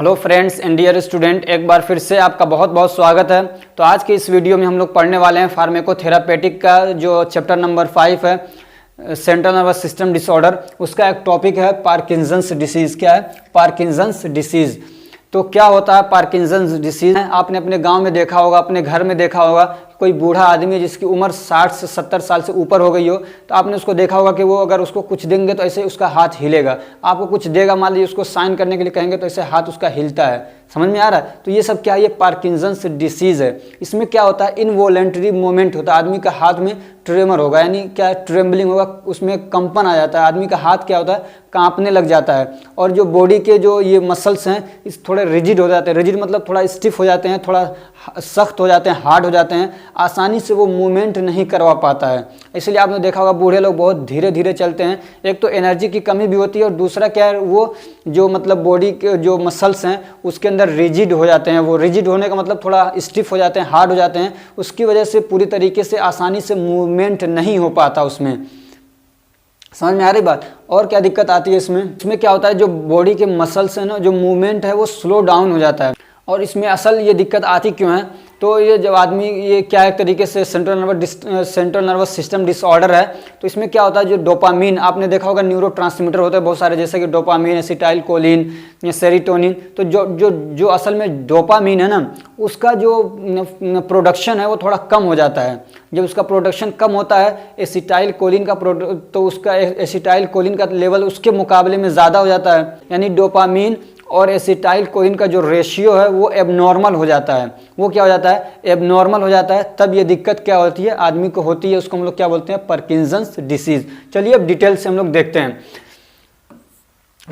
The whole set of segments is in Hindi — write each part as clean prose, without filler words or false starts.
Hello friends and dear student, एक बार फिर से आपका बहुत बहुत स्वागत है। तो आज की इस वीडियो में हम लोग पढ़ने वाले हैं फार्माकोथेरापेटिक का जो चैप्टर नंबर 5 है, सेंट्रल नर्वस सिस्टम डिसऑर्डर। उसका एक टॉपिक है पार्किंसंस डिसीज़। क्या है? Parkinson's disease. तो क्या होता है पार्किंसंस डिसीज़? आपने अपने गांव में देखा होगा, अपने घर में देखा होगा, कोई बूढ़ा आदमी है जिसकी उम्र 60 से 70 साल से ऊपर हो गई हो, तो आपने उसको देखा होगा कि वो अगर उसको कुछ देंगे तो ऐसे उसका हाथ हिलेगा। आपको कुछ देगा, मान लीजिए उसको साइन करने के लिए कहेंगे तो ऐसे हाथ उसका हिलता है। समझ में आ रहा है? तो ये सब क्या है? ये पार्किंसंस डिसीज़ है। इसमें क्या होता है? इनवॉलेंटरी मूवमेंट होता है। आदमी का हाथ में ट्रेमर होगा, यानी क्या ट्रेम्बलिंग होगा, उसमें कंपन आ जाता है। आदमी का हाथ क्या होता है? कांपने लग जाता है। और जो बॉडी के जो ये मसल्स हैं इस थोड़े रिजिड हो जाते हैं। रिजिड मतलब थोड़ा स्टिफ हो जाते हैं, थोड़ा सख्त हो जाते हैं, हार्ड हो जाते हैं। आसानी से वो मूवमेंट नहीं करवा पाता है। इसलिए आपने देखा होगा बूढ़े लोग बहुत धीरे धीरे चलते हैं। एक तो एनर्जी की कमी भी होती है और दूसरा क्या है, वो जो मतलब बॉडी के जो मसल्स हैं उसके अंदर रिजिड हो जाते हैं। वो रिजिड होने का मतलब थोड़ा स्टिफ हो जाते हैं, हार्ड हो जाते हैं। उसकी वजह से पूरी तरीके से आसानी से मूवमेंट नहीं हो पाता उसमें। समझ में आ रही बात? और क्या दिक्कत आती है इसमें क्या होता है, जो बॉडी के मसल्स हैं ना, जो मूवमेंट है वो स्लो डाउन हो जाता है। और इसमें असल ये दिक्कत आती क्यों है? तो ये जब आदमी ये क्या एक तरीके से सेंट्रल नर्वस सिस्टम डिसऑर्डर है, तो इसमें क्या होता है, जो डोपामीन, आपने देखा होगा न्यूरो ट्रांसमीटर होते हैं बहुत सारे, जैसे कि डोपामीन, एसिटाइल कोलिन या सेरोटोनिन। तो जो असल में डोपामीन है ना, उसका जो प्रोडक्शन है वो थोड़ा कम हो जाता है। जब उसका प्रोडक्शन कम होता है एसिटाइल कोलिन का तो उसका एसिटाइल कोलिन का लेवल उसके मुकाबले में ज़्यादा हो जाता है। यानी डोपामीन और एसिटाइल कोलिन का जो रेशियो है वो एबनॉर्मल हो जाता है। वो क्या हो जाता है? एबनॉर्मल हो जाता है। तब ये दिक्कत क्या होती है? आदमी को होती है। उसको हम लोग क्या बोलते हैं? Parkinson's disease. चलिए अब डिटेल से हम लोग देखते हैं।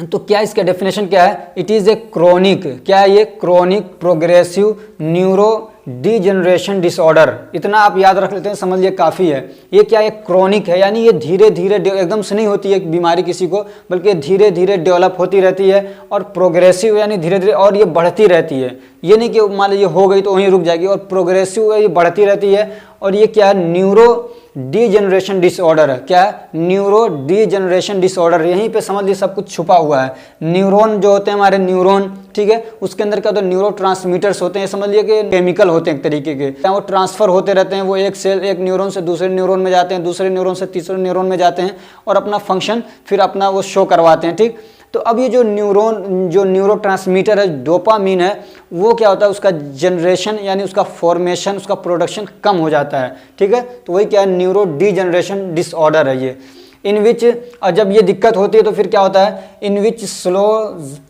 तो क्या इसका डेफिनेशन क्या है? इट इज़ ए क्रोनिक, क्या है ये? Chronic progressive neuro degeneration disorder. इतना आप याद रख लेते हैं, समझ लिए काफ़ी है। ये क्या है? क्रोनिक है, यानी ये धीरे धीरे एकदम से नहीं होती है बीमारी किसी को, बल्कि धीरे धीरे डेवलप होती रहती है। और प्रोग्रेसिव यानी धीरे धीरे, और ये बढ़ती रहती है। ये नहीं कि मान लीजिए हो गई तो वहीं रुक जाएगी। और प्रोग्रेसिव है, ये बढ़ती रहती है। और ये क्या है? न्यूरो डीजनरेशन डिसऑर्डर है। क्या है? Neuro degeneration disorder. यहीं पे समझ लीजिए सब कुछ छुपा हुआ है। न्यूरॉन जो होते हैं हमारे, न्यूरॉन, ठीक है, उसके अंदर क्या होता है? न्यूरो ट्रांसमीटर्स होते हैं। समझ लिए कि केमिकल होते हैं एक तरीके के, वो ट्रांसफर होते रहते हैं। वो एक न्यूरॉन से दूसरे न्यूरॉन में जाते हैं, दूसरे न्यूरॉन से तीसरे न्यूरॉन में जाते हैं और अपना फंक्शन फिर अपना वो शो करवाते हैं। ठीक, तो अब ये जो न्यूरो ट्रांसमीटर है, डोपामीन है, वो क्या होता है? उसका जनरेशन यानी उसका फॉर्मेशन, उसका प्रोडक्शन कम हो जाता है। ठीक है, तो वही क्या है? न्यूरो डीजनरेशन डिसऑर्डर है ये। इन विच, और जब ये दिक्कत होती है तो फिर क्या होता है? In which slow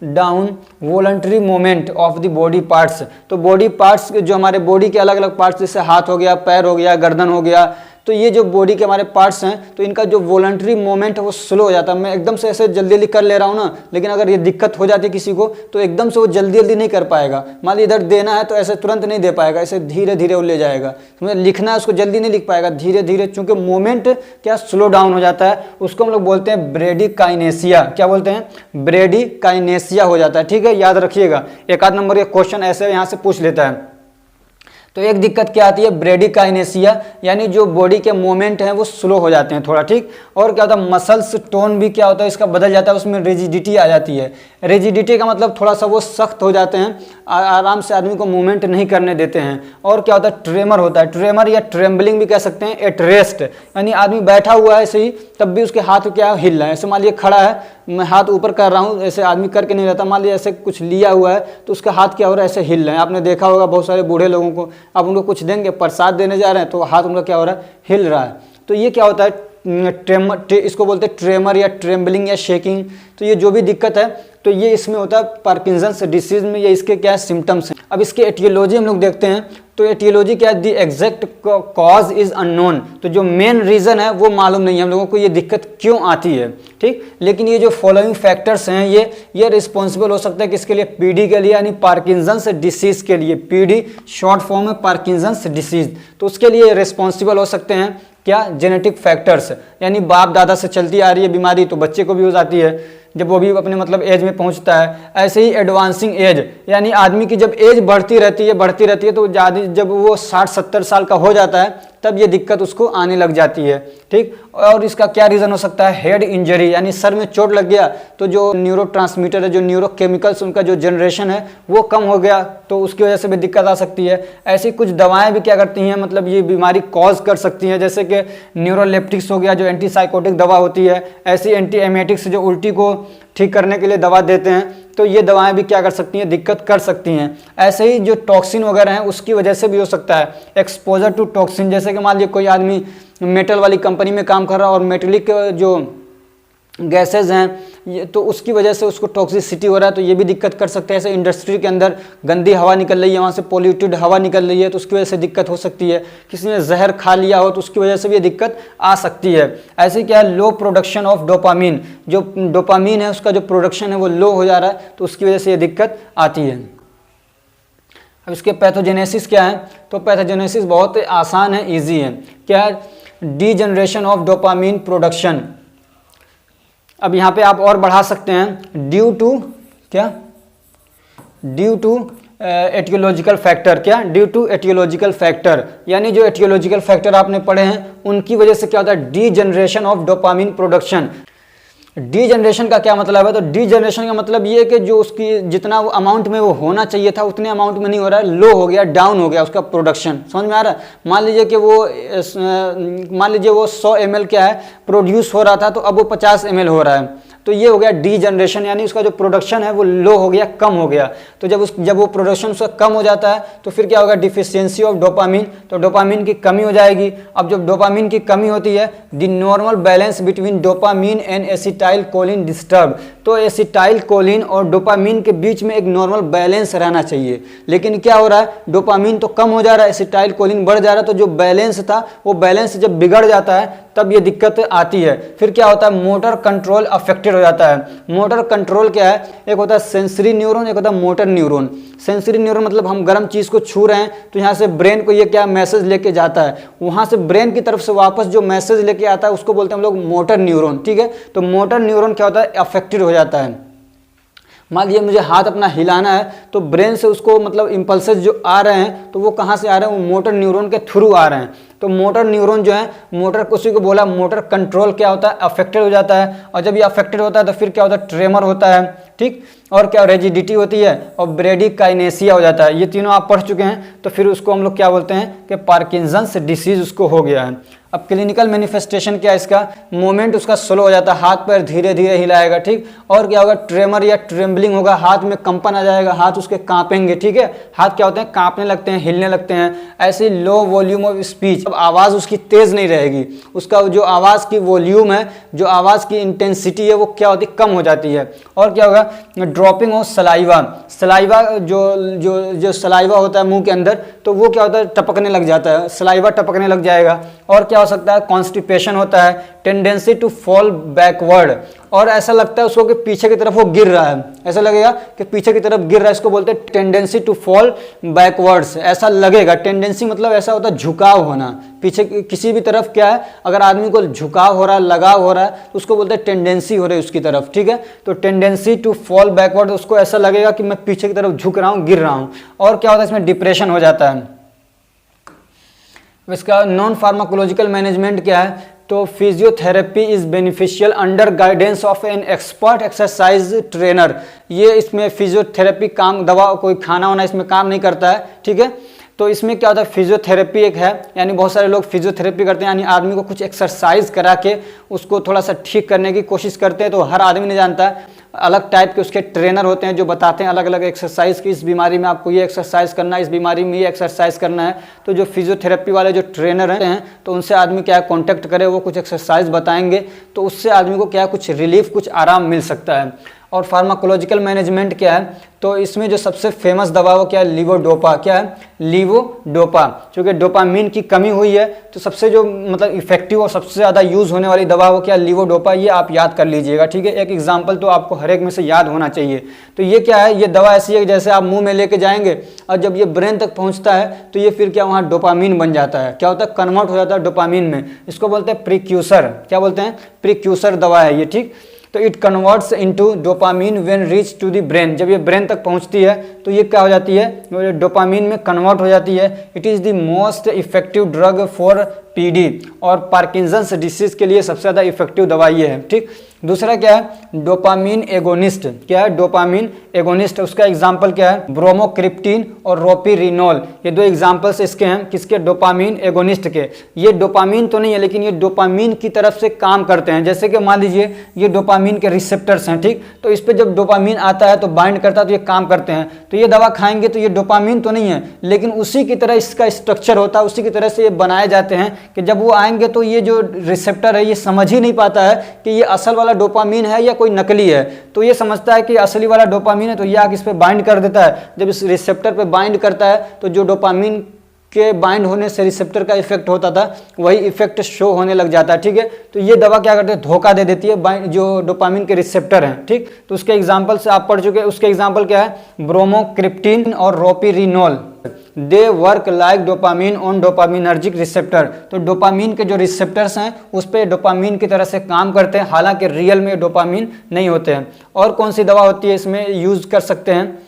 down voluntary movement of the body parts. तो बॉडी पार्ट्स जो हमारे बॉडी के अलग अलग पार्ट्स, जैसे हाथ हो गया, पैर हो गया, गर्दन हो गया, तो ये जो बॉडी के हमारे पार्ट्स हैं, तो इनका जो वॉलंटरी मूवमेंट है वो स्लो हो जाता है। मैं एकदम से ऐसे जल्दी जल्दी कर ले रहा हूँ ना, लेकिन अगर ये दिक्कत हो जाती है किसी को तो एकदम से वो जल्दी जल्दी नहीं कर पाएगा। मान लीजिए इधर देना है तो ऐसे तुरंत नहीं दे पाएगा, ऐसे धीरे धीरे वो ले जाएगा। लिखना है उसको जल्दी नहीं लिख पाएगा, धीरे धीरे, चूंकि मूवमेंट क्या स्लो डाउन हो जाता है। उसको हम लोग बोलते हैं ब्रेडिकाइनेसिया। क्या बोलते हैं? ब्रेडिकाइनेसिया हो जाता है। ठीक है, याद रखिएगा। एक आध नंबर के क्वेश्चन ऐसे यहाँ से पूछ लेता है। तो एक दिक्कत क्या आती है? ब्रेडिकाइनेसिया, यानी जो बॉडी के मूवमेंट हैं वो स्लो हो जाते हैं थोड़ा। ठीक, और क्या होता है? मसल्स टोन भी क्या होता है? इसका बदल जाता है, उसमें रिजिडिटी आ जाती है। रिजिडिटी का मतलब थोड़ा सा वो सख्त हो जाते हैं, आराम से आदमी को मूवमेंट नहीं करने देते हैं। और क्या होता है? ट्रेमर होता है। ट्रेमर या ट्रेम्बलिंग भी कह सकते हैं, एट रेस्ट, यानी आदमी बैठा हुआ है ऐसे ही, तब भी उसके हाथ क्या हिल रहा है। ऐसे मान लीजिए खड़ा है, मैं हाथ ऊपर कर रहा हूँ, ऐसे आदमी करके नहीं रहता। मान लीजिए ऐसे कुछ लिया हुआ है तो उसका हाथ क्या हो रहा है? ऐसे हिल रहे हैं। आपने देखा होगा बहुत सारे बूढ़े लोगों को, आप उनको कुछ देंगे, प्रसाद देने जा रहे हैं, तो हाथ उनका क्या हो रहा है? हिल रहा है। तो ये क्या होता है? इसको बोलते हैं ट्रेमर या ट्रेम्बलिंग या शेकिंग। तो ये जो भी दिक्कत है तो ये इसमें होता है पार्किंसंस डिसीज में। ये इसके क्या सिम्टम्स हैं। अब इसके एटियोलॉजी हम लोग देखते हैं। तो एटियोलॉजी क्या है? The exact cause is unknown. तो जो मेन रीज़न है वो मालूम नहीं है हम लोगों को, ये दिक्कत क्यों आती है। ठीक, लेकिन ये जो फॉलोइंग फैक्टर्स हैं ये रिस्पॉन्सिबल हो सकता है किसके लिए? पीडी के लिए, यानी पार्किंसंस डिसीज के लिए। पीडी शॉर्ट फॉर्म है पार्किंसंस डिसीज। तो उसके लिए रिस्पॉन्सिबल हो सकते हैं क्या? जेनेटिक फैक्टर्स, यानी बाप दादा से चलती आ रही है बीमारी तो बच्चे को भी हो जाती है। जब वो भी अपने मतलब एज में पहुंचता है। ऐसे ही एडवांसिंग एज, यानी आदमी की जब एज बढ़ती रहती है तो ज़्यादा जब वो 60-70 साल का हो जाता है तब ये दिक्कत उसको आने लग जाती है, ठीक। और इसका क्या रीज़न हो सकता है? हेड इंजरी, यानी सर में चोट लग गया तो जो न्यूरोट्रांसमीटर है, जो न्यूरोकेमिकल्स, उनका जो जनरेशन है वो कम हो गया, तो उसकी वजह से भी दिक्कत आ सकती है। ऐसी कुछ दवाएं भी क्या करती हैं, मतलब ये बीमारी कॉज कर सकती हैं, जैसे कि न्यूरोलेप्टिक्स हो गया, जो एंटीसाइकोटिक दवा होती है। ऐसी एंटी एमेटिक्स जो उल्टी को ठीक करने के लिए दवा देते हैं, तो ये दवाएं भी क्या कर सकती हैं, दिक्कत कर सकती हैं। ऐसे ही जो टॉक्सिन वगैरह हैं उसकी वजह से भी हो सकता है, एक्सपोजर टू टॉक्सिन। जैसे कि मान लीजिए कोई आदमी मेटल वाली कंपनी में काम कर रहा है और मेटलिक जो गैसेज हैं तो उसकी वजह से उसको टॉक्सिसिटी हो रहा है, तो ये भी दिक्कत कर सकते हैं। ऐसे इंडस्ट्री के अंदर गंदी हवा निकल रही है, वहाँ से पॉल्यूटेड हवा निकल रही है, तो उसकी वजह से दिक्कत हो सकती है। किसी ने जहर खा लिया हो तो उसकी वजह से भी ये दिक्कत आ सकती है। ऐसे क्या है, लो प्रोडक्शन ऑफ डोपामीन, जो डोपामीन है उसका जो प्रोडक्शन है वो लो हो जा रहा है, तो उसकी वजह से ये दिक्कत आती है। अब इसके पैथोजेनेसिस क्या है, तो पैथोजेनेसिस बहुत आसान है, ईजी है। क्या है? Degeneration of dopamine production. अब यहाँ पे आप और बढ़ा सकते हैं, ड्यू टू क्या, ड्यू टू एटियोलॉजिकल फैक्टर। क्या? ड्यू टू एटियोलॉजिकल फैक्टर, यानी जो एटियोलॉजिकल फैक्टर आपने पढ़े हैं उनकी वजह से क्या होता है, degeneration of dopamine production. Degeneration का क्या मतलब है, तो डीजनरेशन का मतलब ये है कि जो उसकी जितना वो अमाउंट में वो होना चाहिए था उतने अमाउंट में नहीं हो रहा है, लो हो गया, डाउन हो गया उसका प्रोडक्शन। समझ में आ रहा है? मान लीजिए कि वो 100 ml क्या है प्रोड्यूस हो रहा था, तो अब वो 50 ml हो रहा है, तो ये हो गया डीजनरेशन, यानी उसका जो प्रोडक्शन है वो लो हो गया, कम हो गया। तो जब वो प्रोडक्शन उसका कम हो जाता है तो फिर क्या होगा, डिफिशियंसी ऑफ डोपामीन, तो डोपामीन की कमी हो जाएगी। अब जब डोपामीन की कमी होती है, the normal balance between dopamine and acetyl choline disturb, तो एसिटाइल कोलिन और डोपामीन के बीच में एक नॉर्मल बैलेंस रहना चाहिए। लेकिन क्या हो रहा है, डोपामीन तो कम हो जा रहा है, एसिटाइल कोलिन बढ़ जा रहा है, तो जो बैलेंस था वो बैलेंस जब बिगड़ जाता है तब ये दिक्कत आती है। फिर क्या होता है, मोटर कंट्रोल अफेक्टेड हो जाता है। मोटर कंट्रोल क्या है, एक होता है सेंसरी न्यूरॉन, एक होता है मोटर न्यूरॉन। सेंसरी न्यूरॉन मतलब हम गर्म चीज़ को छू रहे हैं तो यहाँ से ब्रेन को ये क्या मैसेज लेके जाता है, वहाँ से ब्रेन की तरफ से वापस जो मैसेज लेके आता है उसको बोलते हैं हम लोग मोटर न्यूरॉन, ठीक है। तो मोटर न्यूरॉन क्या होता है, अफेक्टेड हो जाता है। मान लीजिए मुझे हाथ अपना हिलाना है तो ब्रेन से उसको मतलब इम्पल्सेस जो आ रहे हैं तो वो कहाँ से आ रहे हैं, वो मोटर न्यूरॉन के थ्रू आ रहे हैं। तो मोटर न्यूरॉन जो है, मोटर उसी को बोला मोटर कंट्रोल क्या होता है, अफेक्टेड हो जाता है। और जब ये अफेक्टेड होता है तो फिर क्या होता है, ट्रेमर होता है, ठीक। और क्या, रेजिडिटी होती है और ब्रेडिकाइनेसिया हो जाता है। ये तीनों आप पढ़ चुके हैं, तो फिर उसको हम लोग क्या बोलते हैं कि पार्किंसंस डिसीज उसको हो गया है। अब क्लिनिकल मैनिफेस्टेशन क्या है इसका, मूवमेंट उसका स्लो हो जाता है, हाथ पैर धीरे धीरे हिलाएगा, ठीक। और क्या होगा, ट्रेमर या ट्रेम्बलिंग होगा, हाथ में कंपन आ जाएगा, हाथ उसके कांपेंगे, ठीक है। हाथ क्या होते हैं, कांपने लगते हैं, हिलने लगते हैं। ऐसे लो वॉल्यूम ऑफ स्पीच, अब आवाज़ उसकी तेज़ नहीं रहेगी, उसका जो आवाज़ की वॉल्यूम है, जो आवाज़ की इंटेंसिटी है वो क्या होती है, कम हो जाती है। और क्या होगा, ड्रॉपिंग ऑफ सलाइवा, सलाइवा जो सलाइवा होता है मुंह के अंदर, तो वो क्या होता है, टपकने लग जाता है, सलाइवा टपकने लग जाएगा। और क्या हो सकता है, कॉन्स्टिपेशन होता है, टेंडेंसी टू फॉल बैकवर्ड, और ऐसा लगता है उसको कि पीछे की तरफ वो गिर रहा है, ऐसा लगेगा कि पीछे की तरफ गिर रहा है, इसको बोलते हैं टेंडेंसी टू फॉल बैकवर्ड्स, ऐसा लगेगा। टेंडेंसी मतलब ऐसा होता है झुकाव होना पीछे किसी भी तरफ। क्या है, अगर आदमी को झुकाव हो रहा है, लगाव हो रहा है, तो उसको बोलते हैं टेंडेंसी हो रही है उसकी तरफ, ठीक है। तो टेंडेंसी टू फॉल बैकवर्ड, उसको ऐसा लगेगा कि मैं पीछे की तरफ झुक रहा हूँ, गिर रहा हूँ। और क्या होता है, इसमें डिप्रेशन हो जाता है। इसका नॉन फार्माकोलॉजिकल मैनेजमेंट क्या है, तो physiotherapy is beneficial under guidance of an expert exercise trainer. ये इसमें फिजियोथेरेपी काम, दवा कोई खाना वाना इसमें काम नहीं करता है, ठीक है। तो इसमें क्या होता है, फिजियोथेरेपी एक है, यानी बहुत सारे लोग फिजियोथेरेपी करते हैं, यानी आदमी को कुछ एक्सरसाइज करा के उसको थोड़ा सा ठीक करने की कोशिश करते हैं। तो हर आदमी नहीं जानता है, अलग टाइप के उसके ट्रेनर होते हैं जो बताते हैं अलग अलग एक्सरसाइज की, इस बीमारी में आपको ये एक्सरसाइज करना है, इस बीमारी में ये एक्सरसाइज करना है। तो जो फिजियोथेरेपी वाले जो ट्रेनर हैं तो उनसे आदमी क्या है, कॉन्टैक्ट करे, वो कुछ एक्सरसाइज बताएंगे, तो उससे आदमी को क्या है, कुछ रिलीफ, कुछ आराम मिल सकता है। और फार्माकोलॉजिकल मैनेजमेंट क्या है, तो इसमें जो सबसे फेमस दवा वो क्या है, लीवोडोपा। क्या है, लीवोडोपा। क्योंकि डोपामीन की कमी हुई है तो सबसे जो मतलब इफेक्टिव और सबसे ज़्यादा यूज़ होने वाली दवा वो क्या है, लीवोडोपा। ये आप याद कर लीजिएगा, ठीक है। एक एग्जाम्पल तो आपको हर एक में से याद होना चाहिए। तो ये क्या है, ये दवा ऐसी है जैसे आप मुंह में लेके जाएंगे और जब ये ब्रेन तक पहुँचता है तो ये फिर क्या वहाँ डोपामीन बन जाता है, क्या होता है, कन्वर्ट हो जाता है डोपामीन में। इसको बोलते हैं प्रीक्यूसर, क्या बोलते हैं, प्रीक्यूसर दवा है ये, ठीक। तो it converts into dopamine when reach to the brain. जब ये ब्रेन तक पहुंचती है तो ये क्या हो जाती है, डोपामीन में कन्वर्ट हो जाती है। It is the most effective drug for PD, और पार्किंसंस डिसीज के लिए सबसे ज़्यादा इफेक्टिव दवाई ये है। ठीक, दूसरा क्या है, डोपामीन एगोनिस्ट। क्या है, डोपामीन एगोनिस्ट। उसका एग्जाम्पल क्या है, ब्रोमोक्रिप्टिन और रोपिरिनोल। ये दो एग्जाम्पल्स इसके हैं, किसके, डोपामीन एगोनिस्ट के। ये डोपामीन तो नहीं है लेकिन ये डोपामीन की तरफ से काम करते हैं। जैसे कि मान लीजिए ये डोपामीन के रिसेप्टर्स हैं, ठीक, तो इस पर जब डोपामीन आता है तो बाइंड करता है तो ये काम करते हैं। तो ये दवा खाएंगे तो ये डोपामीन तो नहीं है लेकिन उसी की तरह इसका स्ट्रक्चर होता है, उसी की तरह से ये बनाए जाते हैं कि जब वो आएंगे तो ये जो रिसेप्टर है ये समझ ही नहीं पाता है कि ये असल वाला डोपामीन है या कोई नकली है। तो ये समझता है कि असली वाला डोपामीन है तो ये आके इस पे बाइंड कर देता है। जब इस रिसेप्टर पे बाइंड करता है तो जो डोपामीन के बाइंड होने से रिसेप्टर का इफेक्ट होता था वही इफेक्ट शो होने लग जाता है। ठीक है, तो ये दवा क्या करते हैं, धोखा दे देती है जो डोपामीन के रिसेप्टर हैं। ठीक, तो उसके एग्जाम्पल से आप पढ़ चुके हैं। उसके एग्जाम्पल क्या है, ब्रोमोक्रिप्टिन और ropinirole. They work like dopamine on dopaminergic receptor. तो डोपामीन के जो रिसेप्टर्स हैं उस पर डोपामीन की तरह से काम करते हैं, हालांकि रियल में डोपामीन नहीं होते हैं। और कौन सी दवा होती है इसमें यूज कर सकते हैं,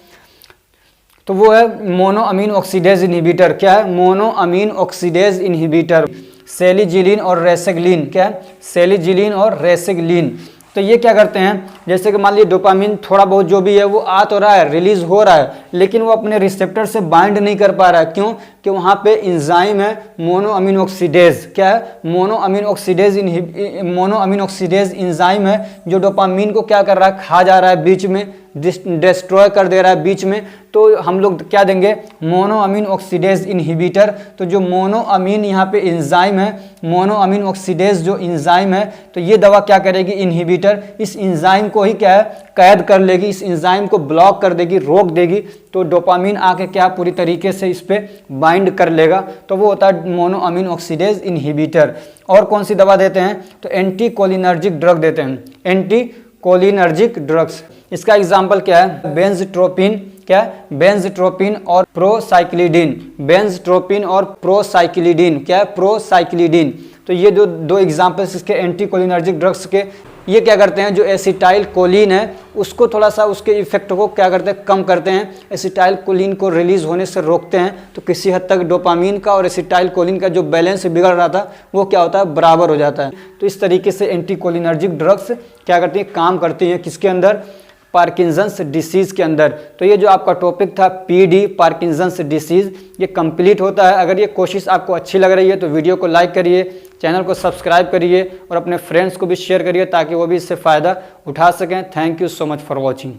तो वो है मोनोअमीन ऑक्सीडेज इनहिबिटर। क्या है, मोनोअमीन ऑक्सीडेज इनहिबिटर। सेलिजिलिन और रेसेग्लिन। क्या है, सेलिजिलिन और रेसेग्लिन। तो ये क्या करते हैं, जैसे कि मान लीजिए डोपामीन थोड़ा बहुत जो भी है वो आ तो रहा है, रिलीज हो रहा है, लेकिन वो अपने रिसेप्टर से बाइंड नहीं कर पा रहा है। क्यों, कि वहाँ पे इंजाइम है मोनोअमीन ऑक्सीडेज। क्या है, मोनोअमीन ऑक्सीडेज इंजाइम है जो डोपामीन को क्या कर रहा है, खा जा रहा है, बीच में डिस्ट्रॉय कर दे रहा है बीच में। तो हम लोग क्या देंगे, मोनोअमीन ऑक्सीडेज इनहिबिटर। तो जो मोनोअमीन यहाँ पे इंजाइम है, मोनोअमीन ऑक्सीडेज जो इंजाइम है, तो ये दवा क्या करेगी, इनहिबिटर, इस इंजाइम को ही क्या है, कैद कर लेगी, इस इंजाइम को ब्लॉक कर देगी, रोक देगी। तो डोपामीन आके क्या पूरी तरीके से इस पे बाइंड कर लेगा। तो वो होता है मोनोअमीन ऑक्सीडेज इनहिबिटर। और कौन सी दवा देते हैं, तो एंटी कोलिनर्जिक ड्रग देते हैं, एंटी कोलिनर्जिक ड्रग्स। इसका एग्जाम्पल क्या है, बेंजट्रोपिन। क्या है, बेंजट्रोपिन और प्रोसाइक्लिडिन। बेंजट्रोपिन और प्रोसाइक्लिडिन। क्या है, प्रोसाइक्लिडिन। तो ये जो दो एग्जाम्पल्स इसके एंटी कोलिनर्जिक ड्रग्स के, ये क्या करते हैं, जो एसिटाइल कोलिन है उसको थोड़ा सा उसके इफेक्ट को क्या करते हैं, कम करते हैं। एसिटाइल कोलिन को रिलीज होने से रोकते हैं। तो किसी हद तक डोपामीन का और एसिटाइल कोलिन का जो बैलेंस बिगड़ रहा था वो क्या होता है, बराबर हो जाता है। तो इस तरीके से एंटी कोलिनर्जिक ड्रग्स क्या करती हैं, काम करती हैं, किसके अंदर, पार्किंसंस डिसीज़ के अंदर। तो ये जो आपका टॉपिक था पीडी, पार्किंसंस डिसीज़, ये कंप्लीट होता है। अगर ये कोशिश आपको अच्छी लग रही है तो वीडियो को लाइक करिए, चैनल को सब्सक्राइब करिए और अपने फ्रेंड्स को भी शेयर करिए ताकि वो भी इससे फ़ायदा उठा सकें। Thank you so much for watching.